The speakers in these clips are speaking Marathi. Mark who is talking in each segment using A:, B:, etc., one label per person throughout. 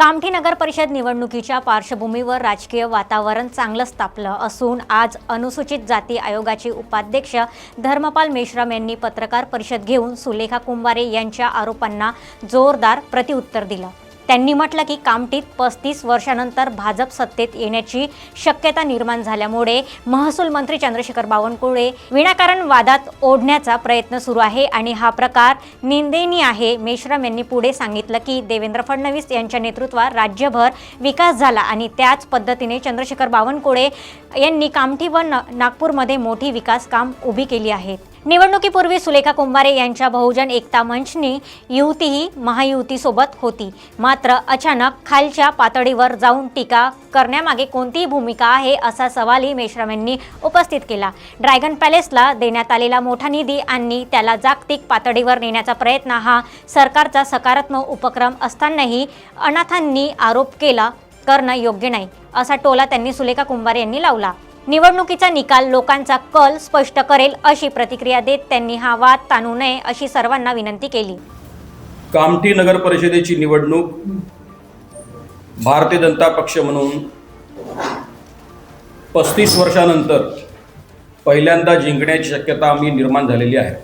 A: कामठी नगर परिषद निवडणुकीच्या पार्श्वभूमीवर राजकीय वातावरण चांगलंच तापलं असून आज अनुसूचित जाती आयोगाचे उपाध्यक्ष धर्मपाल मेश्राम यांनी पत्रकार परिषद घेऊन सुलेखा कुंभारे यांच्या आरोपांना जोरदार प्रत्युत्तर दिलं। त्यांनी म्हटलं की कामठीत 35 वर्षांनंतर भाजप सत्तेत येण्याची शक्यता निर्माण झाल्यामुळे महसूल मंत्री चंद्रशेखर बावनकुळे विनाकारण वादात ओढण्याचा प्रयत्न सुरू आहे आणि हा प्रकार निंदनीय आहे। मेश्राम यांनी पुढे सांगितलं की देवेंद्र फडणवीस यांच्या नेतृत्वात राज्यभर विकास झाला आणि त्याच पद्धतीने चंद्रशेखर बावनकुळे यांनी कामठी व नागपूरमध्ये मोठी विकास काम उभी केली आहेत। निवडणुकीपूर्वी सुलेखा कुंभारे यांच्या बहुजन एकता मंचनी युतीही महायुतीसोबत होती, मात्र अचानक खालच्या पातळीवर जाऊन टीका करण्यामागे कोणती भूमिका आहे असा सवालही मेश्राम यांनी उपस्थित केला। ड्रॅगन पॅलेसला देण्यात आलेला मोठा निधी आणि त्याला जागतिक पातळीवर नेण्याचा प्रयत्न हा सरकारचा सकारात्मक उपक्रम असतानाही अनाथांनी आरोप केला करणं योग्य नाही असा टोला त्यांनी सुलेखा कुंभारे यांनी लावला। निवडणुकीचा निकाल लोकांचा कल स्पष्ट करेल अशी प्रतिक्रिया देत त्यांनी हा वाद ताणू नये अशी सर्वांना विनंती केली।
B: कामठी नगर परिषदेची निवडणूक भारतीय जनता पक्ष म्हणून 35 वर्षानंतर पहिल्यांदा जिंकण्याची शक्यता आम्ही निर्माण झालेली आहे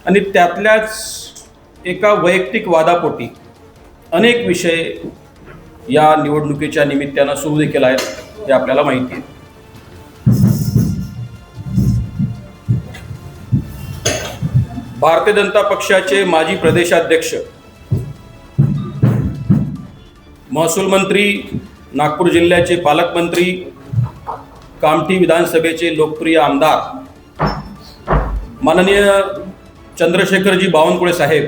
B: आणि त्यातल्याच एका वैयक्तिक वादापोटी अनेक विषय या निवडणुकीच्या निमित्तानं सुरू देखील आहेत हे आपल्याला माहिती आहे। भारतीय जनता पक्षाचे माजी प्रदेशाध्यक्ष, महसूल मंत्री, नागपूर जिल्ह्याचे पालकमंत्री, कामठी विधानसभेचे लोकप्रिय आमदार माननीय चंद्रशेखरजी बावनकुळे साहेब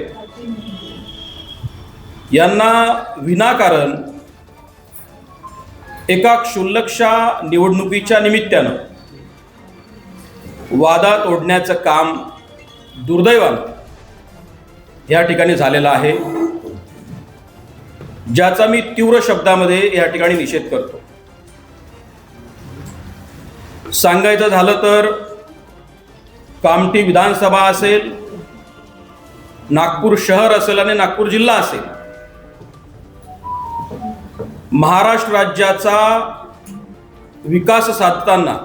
B: यांना विनाकारण एका क्षुल्लकशा निवडणुकीच्या निमित्तानं वादात ओढण्याचं काम दुर्दैवानं या ठिकाणी झालेलं आहे, ज्याचा मी तीव्र शब्दामध्ये या ठिकाणी निषेध करतो। सांगायचं झालं तर कामठी विधानसभा असेल, नागपूर शहर असेल आणि नागपूर जिल्हा असेल, महाराष्ट्र राज्याचा विकास साधताना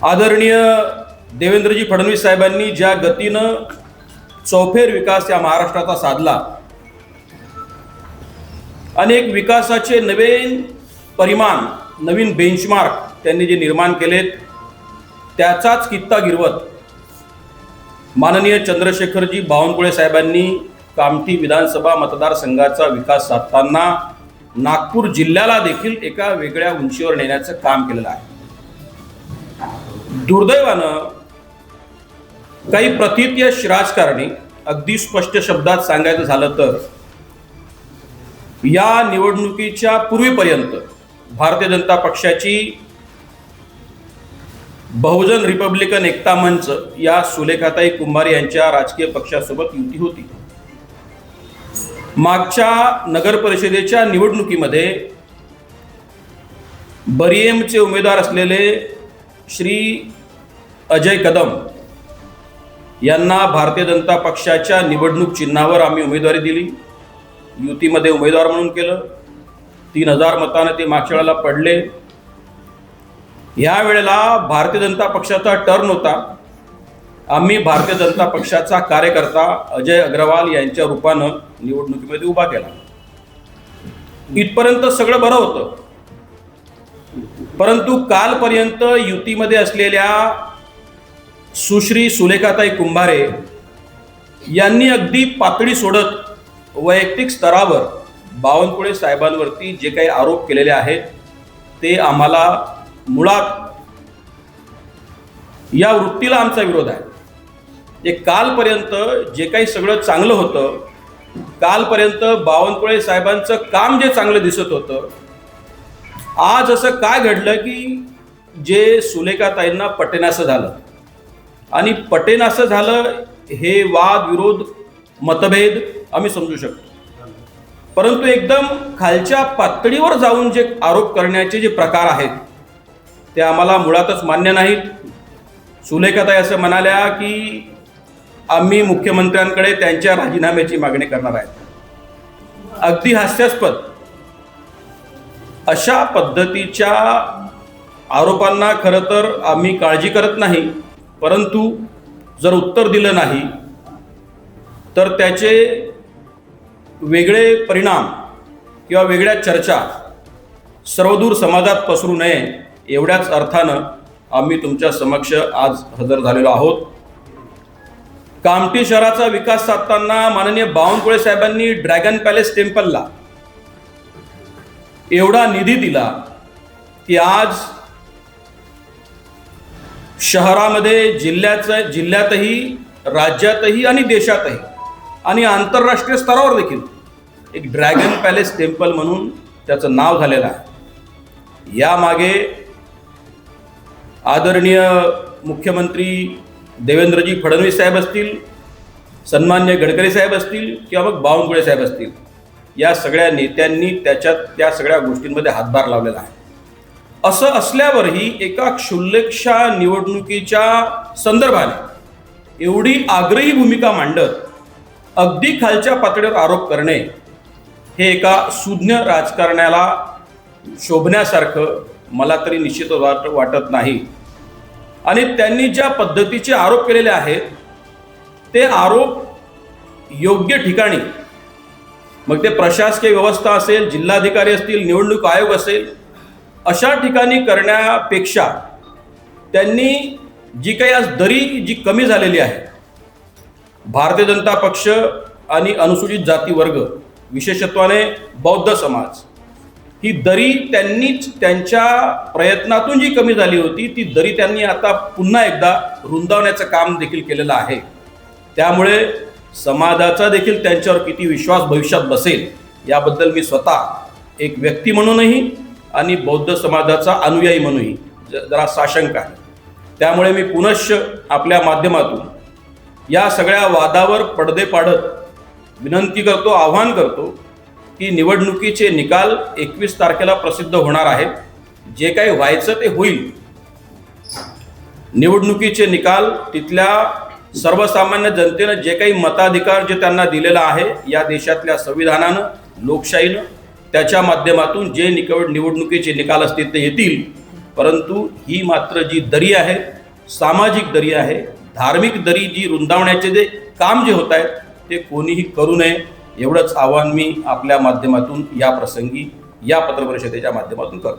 B: आदरणीय देवेंद्रजी फडणवीस साहेबांनी ज्या गतीनं चौफेर विकास या महाराष्ट्राचा साधला, अनेक विकासाचे नवीन परिमाण, नवीन बेंचमार्क त्यांनी जे निर्माण केलेत, त्याचाच कित्ता गिरवत माननीय चंद्रशेखरजी बावनकुळे साहेबांनी कामठी विधानसभा मतदारसंघाचा विकास साधताना नागपूर जिल्ह्याला देखील एका वेगळ्या उंचीवर नेण्याचं काम केलेलं आहे। दुर्दैवानं काही प्रतित्यश राजकारणी, अगदी स्पष्ट शब्दात सांगायचं झालं तर, या निवडणुकीच्या पूर्वीपर्यंत भारतीय जनता पक्षाची बहुजन रिपब्लिकन एकता मंच या सुलेखाताई कुंभारे यांच्या राजकीय पक्षासोबत युती होती। मागच्या नगर परिषदेच्या निवडणुकीमध्ये बरियमचे उमेदवार असलेले श्री अजय कदम यांना भारतीय जनता पक्षाच्या निवडणूक चिन्हावर आम्ही उमेदवारी दिली, युतीमध्ये उमेदवार म्हणून केलं। 3000 मताने ते मागच्या वेळेला पडले। ह्या वेळेला भारतीय जनता पक्षाचा टर्न होता, आम्ही भारतीय जनता पक्षाचा कार्यकर्ता अजय अग्रवाल यांच्या रूपानं निवडणुकीमध्ये उभा केला। इथपर्यंत सगळं बरं होतं, परंतु कालपर्यंत युतीमध्ये असलेल्या सुश्री सुलेखाताई कुंभारे यांनी अगदी पातळी सोडत वैयक्तिक स्तरावर बावनकुळे साहेबांवरती जे काही आरोप केलेले आहेत ते आम्हाला मुळात या वृत्तीला आमचा विरोध आहे। कालपर्यंत जे काही सगळं चांगलं होतं, कालपर्यंत बावनकुळे साहेबांचं काम जे चांगलं दिसत होतं, आज असं काय घडलं की जे सुलेखाताईंना पटेनासं झालं आणि पटेनासं झालं हे वाद विरोध मतभेद आम्ही समजू शकतो, परंतु एकदम खालच्या पातळीवर जाऊन जे आरोप करण्याचे जे प्रकार आहेत ते आम्हाला मुळातच मान्य नाहीत। सुलेखाताई असं म्हणाल्या की आम्ही मुख्यमंत्र्यांकडे त्यांच्या राजीनाम्याची मागणी करणार आहेत। अगदी हास्यास्पद अशा पद्धतीच्या आरोपांना खरं तर आम्ही काळजी करत नाही, परंतु जर उत्तर दिलं नाही तर त्याचे वेगळे परिणाम किंवा वेगळ्या चर्चा सर्वदूर समाजात पसरू नये एवढ्याच अर्थानं आम्ही तुमच्या समक्ष आज हजर झालेलो आहोत. कामठी शहराचा विकास साधताना माननीय बावनकुळे साहेबांनी ड्रॅगन पॅलेस टेम्पलला एवढा निधी दिला की आज शहरामध्ये जिल्ह्यातही राज्यातही आणि देशातही आणि आंतरराष्ट्रीय स्तरावर देखील एक ड्रॅगन पॅलेस टेम्पल म्हणून त्याचं नाव झालेलं आहे. यामागे आदरणीय मुख्यमंत्री देवेंद्रजी फडणवीस साहेब असतील, सन्मान्य गडकरी साहेब असतील किंवा मग बावनकुळे साहेब असतील, या सगळ्या नेत्यांनी त्या सगळ्या गोष्टींमध्ये हातभार लावलेला आहे. असं असल्यावरही एका क्षुल्लकशा निवडणुकीच्या संदर्भाने एवढी आग्रही भूमिका मांडत अगदी खालच्या पातळीवर आरोप करणे हे एका सुज्ञ राजकारण्याला शोभण्यासारखं मला तरी निश्चित वाटत नाही. आणि त्यांनी ज्या पद्धतीचे आरोप केलेले आहेत ते आरोप योग्य ठिकाणी, मग ते प्रशासकीय व्यवस्था असेल, जिल्हाधिकारी असतील, निवडणूक आयोग असेल, अशा ठिकाणी करण्यापेक्षा त्यांनी जी काही आज दरी जी कमी झालेली आहे, भारतीय जनता पक्ष आणि अनुसूचित जाती वर्ग विशेषत्वाने बौद्ध समाज, ही दरी त्यांनीच त्यांच्या प्रयत्नातून जी कमी झाली होती ती दरी त्यांनी आता पुन्हा एकदा रुंदावण्याचं काम देखील केलेलं आहे. त्यामुळे समाजाचा देखील त्यांच्यावर किती विश्वास भविष्यात बसेल याबद्दल मी स्वतः एक व्यक्ती म्हणूनही आणि बौद्ध समाजाचा अनुयायी म्हणूनही जरा साशंक आहे. त्यामुळे मी पुनश्च आपल्या माध्यमातून या सगळ्या वादावर पडदे पाडत विनंती करतो, आवाहन करतो की निवडणुकीचे निकाल 21 तारखेला प्रसिद्ध होणार आहेत. जे काही व्हायचं ते होईल. निवडणुकीचे निकाल तिथल्या सर्वसामान्य जनतेनं जे काही मताधिकार जे त्यांना दिलेला आहे या देशातल्या संविधानानं, लोकशाहीनं, त्याच्या माध्यमातून जे निवडणुकीचे निकाल असतील ते येतील. परंतु ही मात्र जी दरी आहे, सामाजिक दरी आहे, धार्मिक दरी जी रुंदावण्याचे जे काम जे होत आहेत ते कोणीही करू नये एवढंच आवाहन मी आपल्या माध्यमातून या प्रसंगी या पत्रपरिषदेच्या माध्यमातून करतो.